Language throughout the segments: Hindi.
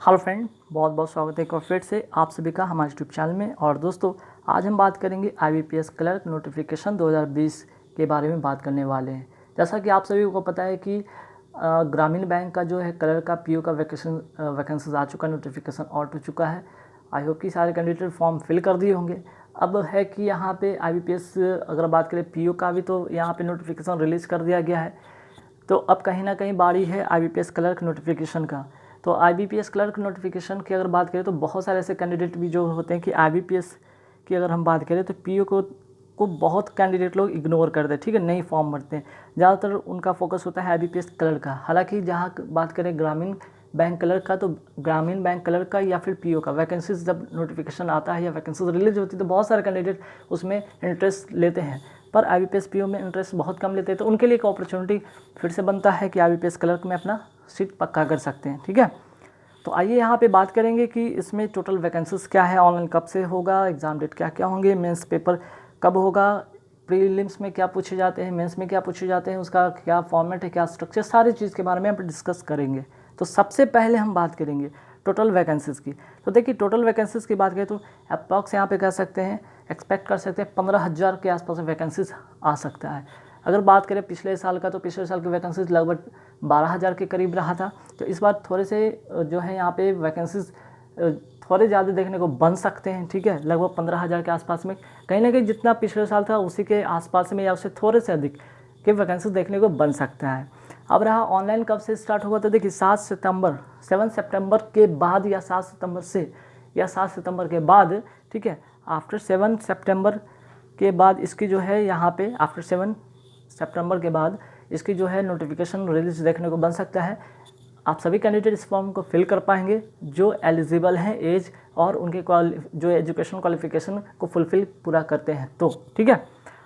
हेलो फ्रेंड, बहुत बहुत स्वागत है एक बार फिर से आप सभी का हमारे यूट्यूब चैनल में। और दोस्तों, आज हम बात करेंगे IBPS क्लर्क नोटिफिकेशन 2020 के बारे में बात करने वाले हैं। जैसा कि आप सभी को पता है कि ग्रामीण बैंक का जो है क्लर्क का PO का वैकेंसीज आ चुका है, नोटिफिकेशन आउट हो चुका है। आई होप कि सारे कैंडिडेट फॉर्म फिल कर दिए होंगे। अब है कि यहाँ पे IBPS अगर बात करें PO का भी, तो यहाँ पे नोटिफिकेशन रिलीज़ कर दिया गया है। तो अब कहीं ना कहीं बारी है IBPS क्लर्क नोटिफिकेशन का। तो IBPS क्लर्क नोटिफिकेशन की अगर बात करें तो बहुत सारे ऐसे कैंडिडेट भी जो होते हैं कि IBPS की अगर हम बात करें तो PO को बहुत कैंडिडेट लोग इग्नोर करते हैं, ठीक है, नहीं फॉर्म भरते हैं। ज़्यादातर उनका फोकस होता है IBPS क्लर्क का। हालांकि जहाँ बात करें ग्रामीण बैंक क्लर्क का, तो ग्रामीण बैंक क्लर्क का या फिर PO का वैकेंसीज जब नोटिफिकेशन आता है या वैकेंसीज रिलीज होती है तो बहुत सारे कैंडिडेट उसमें इंटरेस्ट लेते हैं। पर IBPS PO में इंटरेस्ट बहुत कम लेते हैं, तो उनके लिए एक अपॉर्चुनिटी फिर से बनता है कि IBPS क्लर्क में अपना सीट पक्का कर सकते हैं, ठीक है। तो आइए यहाँ पे बात करेंगे कि इसमें टोटल वैकेंसीज क्या है, ऑनलाइन कब से होगा, एग्ज़ाम डेट क्या क्या होंगे, मेंस पेपर कब होगा, प्रीलिम्स में क्या पूछे जाते हैं, मेंस में क्या पूछे जाते हैं, उसका क्या फॉर्मेट है, क्या स्ट्रक्चर, सारी चीज़ के बारे में हम डिस्कस करेंगे। तो सबसे पहले हम बात करेंगे टोटल वैकेंसीज़ की। तो देखिए, टोटल वैकेंसीज़ की बात करें तो अप्रॉक्स यहाँ पे कह सकते हैं, एक्सपेक्ट कर सकते हैं 15,000 के आसपास वैकेंसीज आ सकता है। अगर बात करें पिछले साल का, तो पिछले साल की वैकेंसीज लगभग 12,000 के करीब रहा था। तो इस बार थोड़े से जो है यहाँ पे वैकेंसीज थोड़े ज़्यादा देखने को बन सकते हैं, ठीक है, लगभग 15,000 के आसपास में। कहीं ना कहीं जितना पिछले साल था उसी के आसपास में या उससे थोड़े से अधिक के वैकेंसीज देखने को बन सकता है। अब रहा ऑनलाइन कब से स्टार्ट होगा, तो देखिए 7 सितंबर के बाद या 7 सितंबर से या 7 सितंबर के बाद, ठीक है। आफ्टर 7 सितंबर के बाद इसकी जो है यहाँ पे आफ्टर 7 सितंबर के बाद इसकी जो है नोटिफिकेशन रिलीज देखने को बन सकता है। आप सभी कैंडिडेट इस फॉर्म को फिल कर पाएंगे जो एलिजिबल हैं एज और उनके जो एजुकेशन क्वालिफिकेशन को फुलफिल पूरा करते हैं, तो ठीक है।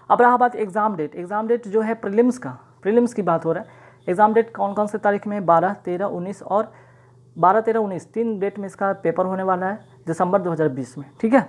अब रहा बात एग्ज़ाम डेट जो है प्रीलिम्स की बात हो रहा है। एग्ज़ाम डेट कौन कौन से तारीख में, 12, 13, 19 और 12, 13, 19 3 डेट में इसका पेपर होने वाला है दिसंबर 2020 में, ठीक है।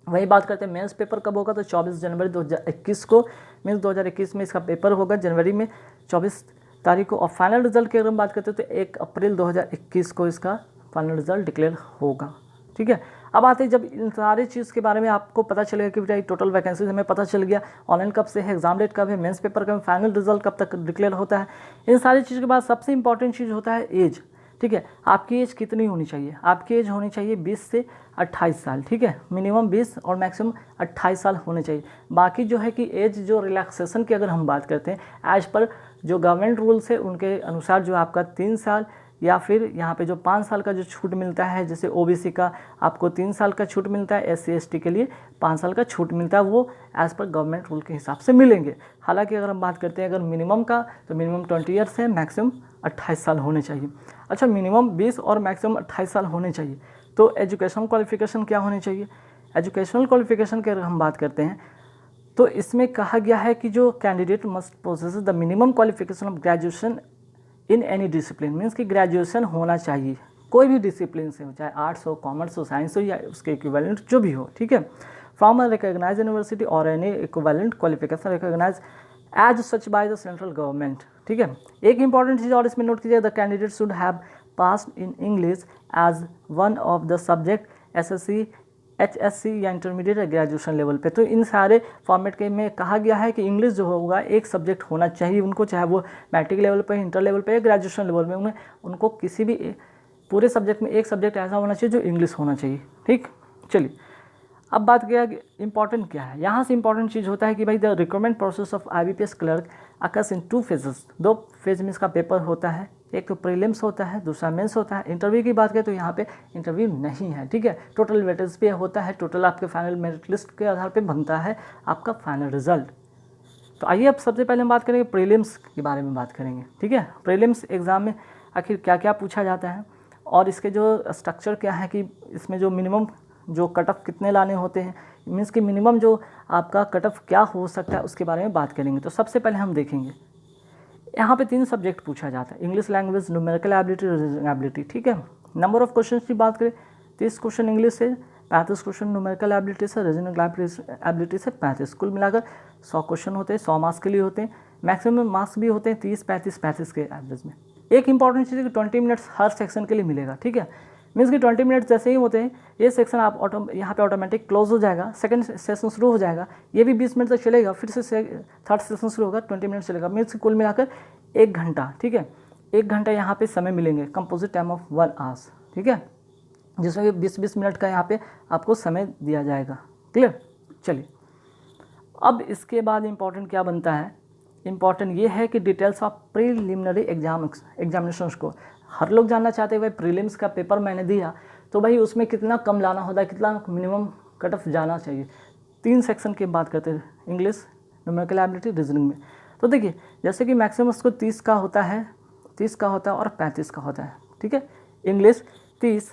वही बात करते हैं मेंस पेपर कब होगा, तो 24 जनवरी 2021 को मीन्स 2021 में इसका पेपर होगा, जनवरी में 24 तारीख को। और फाइनल रिजल्ट की अगर हम बात करते हैं तो 1 अप्रैल 2021 को इसका फाइनल रिजल्ट डिक्लेयर होगा, ठीक है। अब आते हैं, जब इन सारी चीज़ के बारे में आपको पता चलेगा कि बेटा टोटल वैकेंसीज हमें पता चल गया, ऑनलाइन कब से है, एग्जाम डेट कब है, मेंस पेपर कब है, फाइनल रिजल्ट कब तक डिक्लेयर होता है, इन सारी चीज़ के बाद सबसे इंपॉर्टेंट चीज़ होता है एज, ठीक है। आपकी एज कितनी होनी चाहिए, आपकी एज होनी चाहिए 20 से 28 साल, ठीक है। मिनिमम 20 और मैक्सिमम 28 साल होने चाहिए। बाकी जो है कि एज जो रिलैक्सेशन की अगर हम बात करते हैं एज पर जो गवर्नमेंट रूल्स है उनके अनुसार जो आपका 3 साल या फिर यहाँ पे जो 5 साल का जो छूट मिलता है, जैसे OBC का आपको 3 साल का छूट मिलता है, SC ST के लिए 5 साल का छूट मिलता है, वो एज़ पर गवर्नमेंट रूल के हिसाब से मिलेंगे। हालांकि अगर हम बात करते हैं अगर मिनिमम का, तो मिनिमम 20 ईयर्स है, मैक्सिमम 28 साल होने चाहिए। अच्छा, मिनिमम 20 और मैक्सिमम 28 साल होने चाहिए। तो एजुकेशन क्वालिफिकेशन क्या होनी चाहिए, एजुकेशनल क्वालिफिकेशन की अगर हम बात करते हैं तो इसमें कहा गया है कि जो candidate must possess the minimum qualification of graduation in any discipline, means कि ग्रेजुएशन होना चाहिए कोई भी डिसिप्लिन से हो, चाहे आर्ट्स हो, कॉमर्स हो, साइंस हो या उसके इक्विवेलेंट जो भी हो, ठीक है, फ्रॉम अ रिकॉग्नाइज यूनिवर्सिटी और any equivalent qualification recognise as such by the central government, ठीक है। एक इंपॉर्टेंट चीज़ और इसमें नोट कीजिए, the candidate should have passed in English as one of the subject SSC HSC या इंटरमीडिएट या ग्रेजुएशन लेवल पे। तो इन सारे फॉर्मेट के में कहा गया है कि इंग्लिश जो होगा एक सब्जेक्ट होना चाहिए उनको, चाहे वो मैट्रिक लेवल पे, इंटर लेवल पे या ग्रेजुएशन लेवल में, उनको किसी भी पूरे सब्जेक्ट में एक सब्जेक्ट ऐसा होना चाहिए जो इंग्लिश होना चाहिए, ठीक। चलिए, अब बात किया इंपॉर्टेंट क्या है, यहाँ से इंपॉर्टेंट चीज़ होता है कि भाई the recruitment process of IBPS clerk occurs in 2 phases, 2 phase में इसका पेपर होता है। एक तो प्रीलिम्स होता है, दूसरा मेंस होता है। इंटरव्यू की बात करें तो यहाँ पे इंटरव्यू नहीं है, ठीक है। टोटल वेटेज पे होता है, टोटल आपके फाइनल मेरिट लिस्ट के आधार पे बनता है आपका फाइनल रिजल्ट। तो आइए अब सबसे पहले हम बात करेंगे प्रीलिम्स के बारे में बात करेंगे, ठीक है। प्रीलिम्स एग्ज़ाम में आखिर क्या क्या पूछा जाता है और इसके जो स्ट्रक्चर क्या है, कि इसमें जो मिनिमम जो कट ऑफ कितने लाने होते हैं, मीन्स कि मिनिमम जो आपका कट ऑफ क्या हो सकता है उसके बारे में बात करेंगे। तो सबसे पहले हम देखेंगे यहाँ पे 3 सब्जेक्ट पूछा जाता है, English language, numerical ability, reasoning ability, ठीक है। नंबर ऑफ क्वेश्चन की बात करें 30 क्वेश्चन इंग्लिश से, 35 क्वेश्चन न्यूमेरिकल एबिलिटी से, रीजनिंग एबिलिटी से 35, कुल मिलाकर 100 क्वेश्चन होते हैं, 100 मार्क्स के लिए होते हैं। मैक्सिमम मार्क्स भी होते हैं 30, 35 के एवरेज में, एक इंपॉर्टेंट चीज़ है कि 20 मिनट्स हर सेक्शन के लिए मिलेगा, ठीक है। मीन्स कि 20 मिनट्स जैसे ही होते हैं ये सेक्शन आप यहाँ पे ऑटोमेटिक क्लोज हो जाएगा, सेकंड सेशन शुरू हो जाएगा, ये भी 20 मिनट तक चलेगा, फिर से थर्ड सेशन शुरू होगा, 20 मिनट चलेगा। मीन्स कुल मिलाकर 1 घंटा, ठीक है, 1 घंटा यहाँ पे समय मिलेंगे, कंपोजिट टाइम ऑफ 1 आवर्स, ठीक है, जिसमें कि 20-20 मिनट का यहाँ पे आपको समय दिया जाएगा। क्लियर। चलिए अब इसके बाद इम्पॉर्टेंट क्या बनता है, इम्पॉर्टेंट ये है कि डिटेल्स ऑफ प्रीलिमिनरी एग्जामिनेशंस को हर लोग जानना चाहते हैं। भाई प्रीलिम्स का पेपर मैंने दिया तो भाई उसमें कितना कम लाना होता है, कितना मिनिमम कट ऑफ जाना चाहिए। 3 सेक्शन की बात करते हैं, इंग्लिश, न्यूमेरिकल एबिलिटी, रीजनिंग में। तो देखिए जैसे कि मैक्सिमम उसको 30 का होता है, 30 का होता है और 35 का होता है, ठीक है। इंग्लिश 30,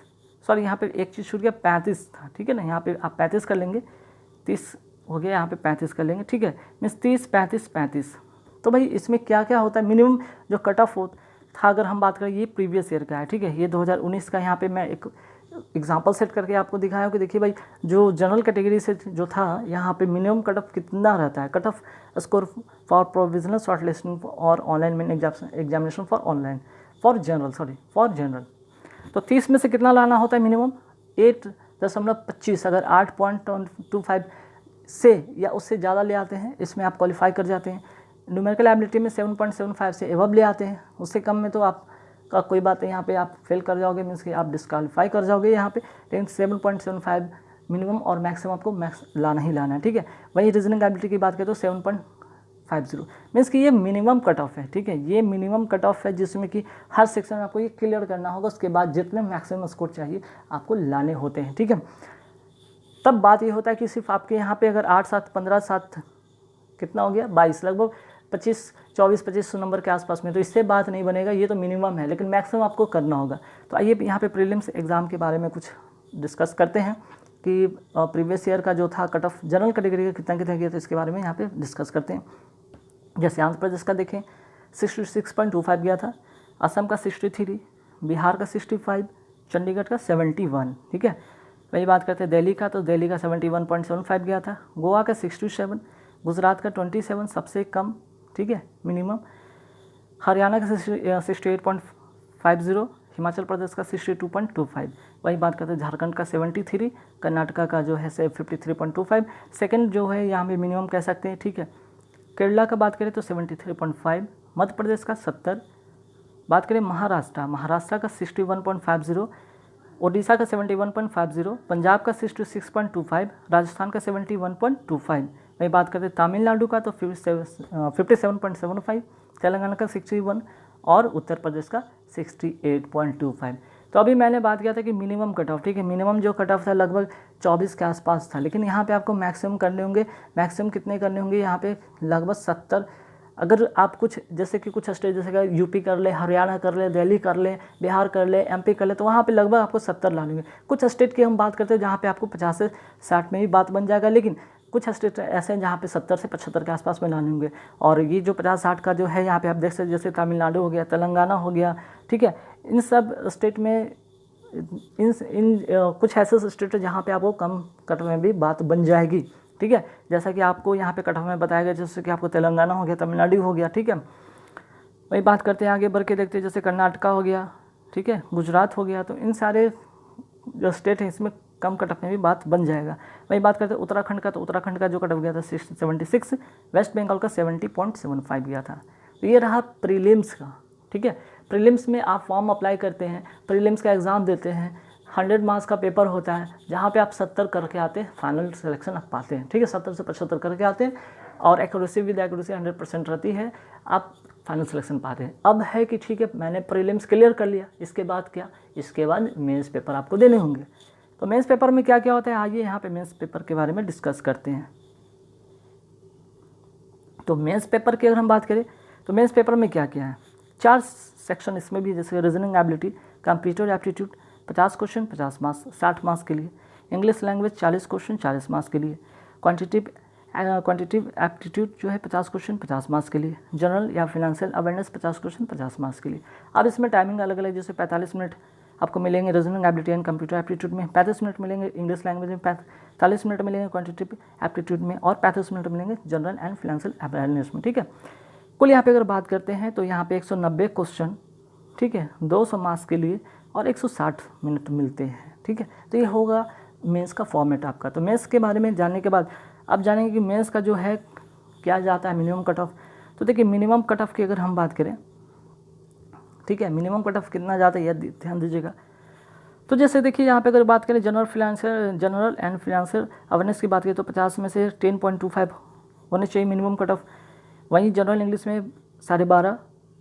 सॉरी यहाँ पे एक चीज़ छूट गया, 35 था, ठीक है ना, यहाँ पे आप 35 कर लेंगे, 30 हो गया, यहाँ पे 35 कर लेंगे, ठीक है। मीन्स 30, 35, 35। तो भाई इसमें क्या क्या होता है, मिनिमम जो कट ऑफ था, अगर हम बात करें ये प्रीवियस ईयर का है, ठीक है, ये 2019 का। यहाँ पे मैं एक एग्जांपल सेट करके आपको दिखाया कि देखिए भाई जो जनरल कैटेगरी से जो था यहाँ पे मिनिमम कट ऑफ कितना रहता है, cut off score for provisional short listing और online main examination for online for general. तो 30 में से कितना लाना होता है मिनिमम, 8.25। अगर 8.25 से या उससे ज़्यादा ले आते हैं इसमें आप क्वालिफाई कर जाते हैं। न्यूमेरिकल एबिलिटी में 7.75 से एबव ले आते हैं, उससे कम में तो आपका कोई बात नहीं, यहाँ पे आप फेल कर जाओगे, मीन्स कि आप डिस्क्वालीफाई कर जाओगे यहाँ पे। लेकिन 7.75 मिनिमम और मैक्सिमम आपको लाना ही लाना है, ठीक है। वही रीजनिंग एबिलिटी की बात करें तो 7.50 मीन्स कि ये मिनिमम कट ऑफ है, ठीक है, ये मिनिमम कट ऑफ है जिसमें कि हर सेक्शन में आपको ये क्लियर करना होगा, उसके बाद जितने मैक्सिमम स्कोर चाहिए आपको लाने होते हैं, ठीक है। तब बात ये होता है कि सिर्फ आपके यहाँ पे अगर 8, 7, 15, 7 कितना हो गया 22, लगभग 24-25 नंबर के आसपास में, तो इससे बात नहीं बनेगा, ये तो मिनिमम है, लेकिन मैक्सिमम आपको करना होगा। तो आइए यहाँ पे प्रीलिम्स एग्ज़ाम के बारे में कुछ डिस्कस करते हैं कि प्रीवियस ईयर का जो था कट ऑफ जनरल कैटेगरी का कितना गया, तो इसके बारे में यहाँ पे डिस्कस करते हैं। जैसे आंध्र प्रदेश का देखें 66.25 गया था, असम का 63, बिहार का 65, चंडीगढ़ का 71, ठीक है। वही बात करते हैं दिल्ली का, तो दिल्ली का 71.75 गया था, गोवा का 67, गुजरात का 27 सबसे कम, ठीक है, मिनिमम, हरियाणा का 68.50, हिमाचल प्रदेश का 62.25। वही बात करते हैं झारखंड का 73, कर्नाटका का जो है 53.25, सेकंड जो है यहाँ पे मिनिमम कह सकते हैं, ठीक है। केरला का बात करें तो 73.5, मध्य प्रदेश का 70, बात करें महाराष्ट्र का 61.50, ओडिशा का 71.50, पंजाब का 66.25, राजस्थान का 71.25। वही बात करते हैं तमिलनाडु का तो 57.75, तेलंगाना का 61 और उत्तर प्रदेश का 68.25। तो अभी मैंने बात किया था कि मिनिमम कट ऑफ, ठीक है, मिनिमम जो कट ऑफ था लगभग 24 के आसपास था, लेकिन यहाँ पे आपको मैक्सिमम करने होंगे। मैक्सिमम कितने करने होंगे यहाँ पे, लगभग 70। अगर आप कुछ जैसे कि कुछ स्टेट जैसे कि यूपी कर ले, हरियाणा कर ले, दिल्ली कर ले, बिहार कर ले, एमपी कर ले, तो वहाँ पे लगभग आपको 70 ला लेंगे। कुछ स्टेट की हम बात करते हैं जहाँ पे आपको 50 से 60 में भी बात बन जाएगा, लेकिन कुछ स्टेट ऐसे हैं जहाँ पे 70 से 75 के आसपास में लाने होंगे। और ये जो 50-60 का जो है यहाँ पे आप देख सकते, जैसे तमिलनाडु हो गया, तेलंगाना हो गया, ठीक है, इन सब स्टेट में कुछ ऐसे स्टेट है जहाँ पे आपको कम कट में भी बात बन जाएगी, ठीक है। जैसा कि आपको यहाँ पे कट ऑफ में बताया गया, जैसे कि आपको तेलंगाना हो गया, तमिलनाडु हो गया, ठीक है। वही बात करते हैं आगे बढ़ के देखते हैं, जैसे कर्नाटका हो गया, ठीक है, गुजरात हो गया, तो इन सारे जो स्टेट हैं इसमें कम कट ऑफ में भी बात बन जाएगा। वही बात करते हैं उत्तराखंड का, तो उत्तराखंड का जो कट ऑफ गया था 76, वेस्ट बंगाल का 70.75 गया था। तो ये रहा प्रीलिम्स का, ठीक है। प्रीलिम्स में आप फॉर्म अप्लाई करते हैं, प्रीलिम्स का एग्ज़ाम देते हैं, 100 मार्क्स का पेपर होता है, जहाँ पे आप 70 करके आते हैं, फाइनल सिलेक्शन आप पाते हैं, ठीक है, 70 से 75 करके आते हैं, और एक्यूरेसी विद एक्यूरेसी 100% रहती है, आप फाइनल सिलेक्शन पाते हैं। अब है कि ठीक है मैंने प्रीलिम्स क्लियर कर लिया, इसके बाद क्या, इसके बाद मेंस पेपर आपको देने होंगे। तो मेंस पेपर में क्या क्या होता है, आइए यहाँ पे मेंस पेपर के बारे में डिस्कस करते हैं। तो मेंस पेपर की अगर हम बात करें तो मेंस पेपर में क्या क्या है, 4 सेक्शन इसमें भी, जैसे reasoning ability, computer aptitude 50 question 50 marks 60 marks के लिए, इंग्लिश लैंग्वेज 40 क्वेश्चन 40 मार्क्स के लिए, क्वांटिटिव एप्टीट्यूड जो है 50 क्वेश्चन 50 मार्क्स के लिए, जनरल या फिनेंशियल अवेयरनेस 50 क्वेश्चन 50 मार्क्स के लिए। अब इसमें टाइमिंग अलग अलग, जैसे 45 मिनट आपको मिलेंगे reasoning ability and computer aptitude में, 35 मिनट मिलेंगे इंग्लिश लैंग्वेज में, 45 मिनट मिलेंगे क्वांटिटिव एप्टीट्यूड में, और 35 मिनट मिलेंगे जनरल एंड फिनेंशियल अवेयरनेस में, ठीक है। कुल यहाँ पे अगर बात करते हैं तो यहाँ पे 190 क्वेश्चन ठीक है, 200 मार्क्स के लिए और 160 मिनट मिलते हैं। ठीक है, तो ये होगा मेंस का फॉर्मेट आपका। तो मेंस के बारे में जानने के बाद अब जानेंगे कि मेंस का जो है क्या जाता है मिनिमम कट ऑफ। तो देखिए मिनिमम कट ऑफ की अगर हम बात करें, ठीक है, मिनिमम कट ऑफ कितना जाता है यह ध्यान दीजिएगा। तो जैसे देखिए यहाँ पे अगर बात करें जनरल एंड फाइनेंशियल अवेयरनेस की बात करें तो 50 में से 10.25 होने चाहिए मिनिमम कट ऑफ। वहीं जनरल इंग्लिश में 12.5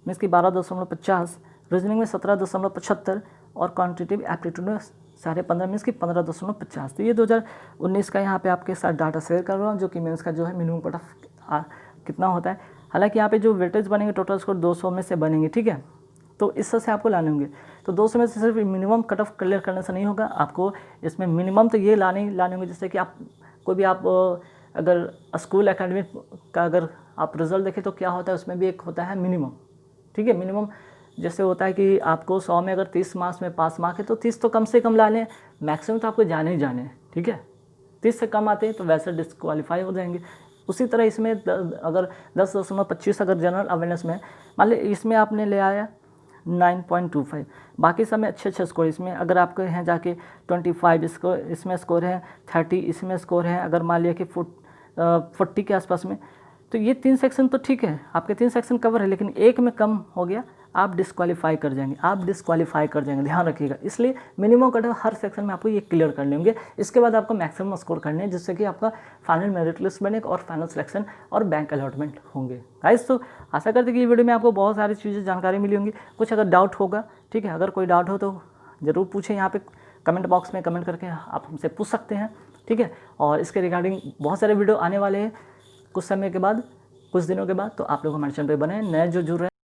मीन्स की 12.50, रीजनिंग में 17.75 और क्वान्टिटेटिव एप्टीट्यूड में 15.5 मीन्स की 15.50। तो ये 2019 का यहाँ पे आपके साथ डाटा शेयर कर रहा हूँ, जो कि मेंस का जो है मिनिमम कट ऑफ कितना होता है। हालांकि यहाँ पे जो वेटेज बनेंगे टोटल स्कोर 200 में से बनेंगे, ठीक है, तो इस तरह से आपको लाने होंगे। तो 200 में से सिर्फ मिनिमम कट ऑफ क्लियर करने से नहीं होगा, आपको इसमें मिनिमम तो ये लाने होंगे जैसे कि आप कोई भी आप अगर स्कूल एकेडमिक का अगर आप रिजल्ट देखें तो क्या होता है उसमें भी एक होता है मिनिमम। ठीक है, मिनिमम जैसे होता है कि आपको 100 में अगर 30 मार्क्स में पास मार्क है तो 30 तो कम से कम ला लें, मैक्सिमम तो आपको जाने ही जाने हैं। ठीक है, 30 से कम आते हैं तो वैसे डिस्क्वालीफाई हो जाएंगे। उसी तरह इसमें अगर 10.25 अगर जनरल अवेयरनेस में मान ली इसमें आपने ले आया 9.25, बाकी सब में अच्छे स्कोर इसमें अगर आपके हैं जाके 25 इसमें स्कोर है, 30 इसमें स्कोर है, अगर मान लिया कि 40 के आसपास में, तो ये 3 सेक्शन तो ठीक है, आपके 3 सेक्शन कवर है, लेकिन एक में कम हो गया आप डिस्क्वालीफाई कर जाएंगे, ध्यान रखिएगा। इसलिए minimum cut of her section में आपको ये क्लियर कर लेंगे। इसके बाद आपको मैक्सिमम स्कोर करने हैं जिससे कि आपका फाइनल मेरिट लिस्ट बनेगा और फाइनल सिलेक्शन और बैंक अलॉटमेंट होंगे। गाइस, तो आशा करते कि ये वीडियो में आपको बहुत सारी चीज़ें जानकारी मिली होंगी। कुछ अगर डाउट होगा, ठीक है, अगर कोई डाउट हो तो ज़रूर पूछें, यहाँ पे कमेंट बॉक्स में कमेंट करके आप हमसे पूछ सकते हैं। ठीक है, और इसके रिगार्डिंग बहुत सारे वीडियो आने वाले हैं कुछ समय के बाद, कुछ दिनों के बाद, तो आप लोग हमारे चैनल पर बने, नए जो जुड़ रहे हैं